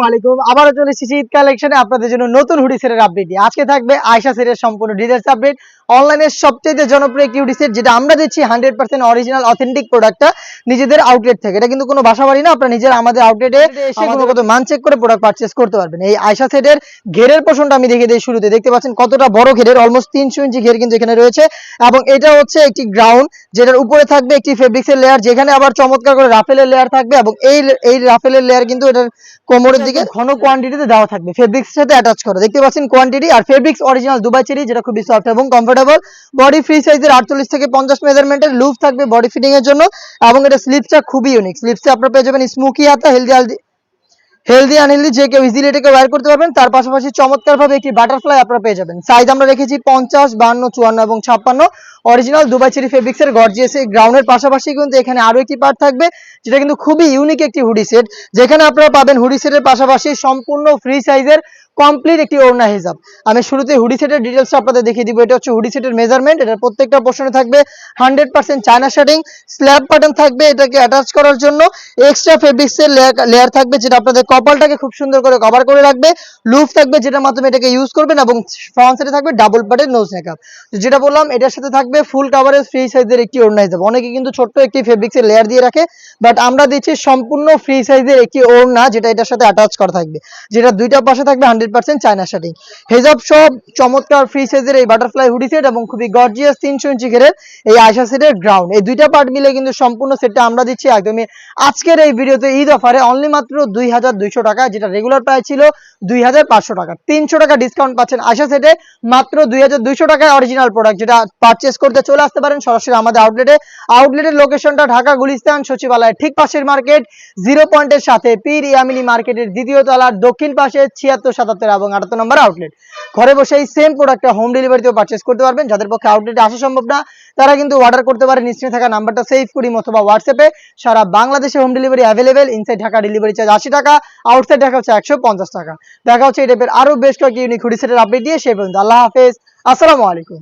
আলাইকুম। আবারও চলে এসেছি ঈদ কালেকশনে আপনাদের জন্য নতুন হুডি সেটের আপডেট নিয়ে। আজকে থাকবে আয়েশা সেটের সম্পূর্ণ ডিটেইলস আপডেট। অনলাইনের সবচেয়ে জনপ্রিয় একটি হুডি সেট, যেটা আমরা দিচ্ছি 100% অরিজিনাল অথেন্টিক প্রোডাক্টটা নিজেদের আউটলেট থেকে। এটা কিন্তু কোনো বাসাবাড়ি না, আপনারা নিজের আমাদের আউটলেটে এসে গুণগত মান চেক করে প্রোডাক্ট পারচেজ করতে পারবেন। এই আয়েশা সেটের ঘেরের পোর্শনটা আমি দেখিয়ে দিই শুরুতে। দেখতে পাচ্ছেন কতটা বড় ঘেরের, অলমোস্ট 300 ইঞ্চি ঘের কিন্তু এখানে রয়েছে। এবং এটা হচ্ছে একটি গ্রাউন্ড, যেটার উপরে থাকবে একটি ফেব্রিক্সের লেয়ার, যেখানে আবার চমৎকার করে রাফেলের লেয়ার থাকবে। এবং এই রাফেলের লেয়ার কিন্তু এটার কোমরের দিকে ঘন কোয়ান্টিটিতে দেওয়া থাকবে, ফেব্রিক্সের সাথে অ্যাটাচ করা। দেখতে পাচ্ছেন কোয়ান্টিটি। আর ফেব্রিক্স অরিজিনাল দুবাই চেরি, যেটা খুবই সফট এবং কমফোর্টেবল। বডি ফ্রি সাইজের 48 থেকে 50 মেজারমেন্টের লুপ থাকবে বডি ফিটিং এর জন্য। এবং এটা স্লিপসটা খুবই ইউনিক। স্লিপসে আপনারা পেয়ে যাবেন স্মোকি হাতা, হেলদি আনহেলদি যে কেউ ইজিলি এটাকে ওয়্যার করতে পারবেন। তার পাশাপাশি চমৎকার ভাবে একটি বাটারফ্লাই আপনারা পেয়ে যাবেন। সাইজ আমরা রেখেছি 50, 52, 54 এবং 56। অরিজিনাল দুবাই চেরি ফেব্রিক্সের গর্জিয়াস এই গ্রাউন্ডের পাশাপাশি কিন্তু এখানে আরো একটি পার্ট থাকবে, যেটা কিন্তু খুবই ইউনিক একটি হুডি সেট, যেখানে আপনারা পাবেন হুডি সেটের পাশাপাশি সম্পূর্ণ ফ্রি সাইজের কমপ্লিট একটি ওড়না হিজাব। আমি শুরুতে হুডি সেটের ডিটেলসটা আপনাদের দেখিয়ে দিব। এটা হচ্ছে হুডি সেটের মেজারমেন্ট। এটার প্রত্যেকটা পোর্শনে থাকবে 100% চায়না শার্টিং, স্ল্যাব বাটন থাকবে এটাকে অ্যাটাচ করার জন্য। এক্সট্রা ফেব্রিক্সের লেয়ার থাকবে, যেটা আপনাদের কপালটাকে খুব সুন্দর করে কভার করে রাখবে। লুপ থাকবে, যেটার মাধ্যমে এটাকে ইউজ করবেন। এবং ফ্রন্ট সাইডে থাকবে ডাবল পার্টের নোজ মেকআপ। যেটা বললাম, এটার সাথে থাকবে ফুল কাভারেজ ফ্রি সাইজের একটি ওড়না হিজাব। অনেকে কিন্তু ছোট্ট একটি ফেব্রিক্সের লেয়ার দিয়ে রাখে, বাট আমরা দিচ্ছি সম্পূর্ণ ফ্রি সাইজের একটি ওড়না, যেটা এটার সাথে অ্যাটাচ করা থাকবে, যেটা দুইটা পাশে থাকবে 100% চায়না শার্টিং। হেজাব সব চমৎকার ফ্রি সাইজের এই বাটারফ্লাই হুডি সেট এবং খুবই গর্জিয়াস 300 ইঞ্চি ঘেরের এই আয়েশা সেটের গ্রাউন্ড, এই দুইটা পার্ট মিলে কিন্তু সম্পূর্ণ সেটটা আমরা দিচ্ছি একদমই আজকের এই ভিডিওতে ঈদ অফারে অনলি মাত্র 2200 টাকা, যেটা রেগুলার প্রাইস ছিল 2500 টাকা। 300 টাকা ডিসকাউন্ট পাচ্ছেন আয়েশা সেটে মাত্র 2200 টাকায় অরিজিনাল প্রোডাক্ট, যেটা পারচেজ করতে চলে আসতে পারেন সরাসরি আমাদের আউটলেটে। আউটলেটের লোকেশনটা ঢাকা গুলিস্তান সচিবালয়ের ঠিক পাশের মার্কেট, জিরো পয়েন্টের সাথে পীর ইয়ামিনী মার্কেটের দ্বিতীয় তলার দক্ষিণ পাশে 76, 77 এবং 78 নম্বর আউটলেট। ঘরে বসে এই সেম প্রোডাক্টটা হোম ডেলিভারিতেও পারচেজ করতে পারবেন। যাদের পক্ষে আউটলেটে আসা সম্ভব না, তারা কিন্তু অর্ডার করতে পারেন নিশ্চয়ই থাকা নাম্বারটা সেভ করি অথবা হোয়াটসঅ্যাপে। সারা বাংলাদেশে home delivery available. Inside Dhaka delivery charge 80 টাকা, আউটসাইড ঢাকা হচ্ছে 150 টাকা। দেখা হচ্ছে এই টাইপের আরো বেশ কয়েকটি ইউনিক হুডি সেটের আপডেট দিয়ে। সে পর্যন্ত আল্লাহ হাফেজ, আসসালামু আলাইকুম।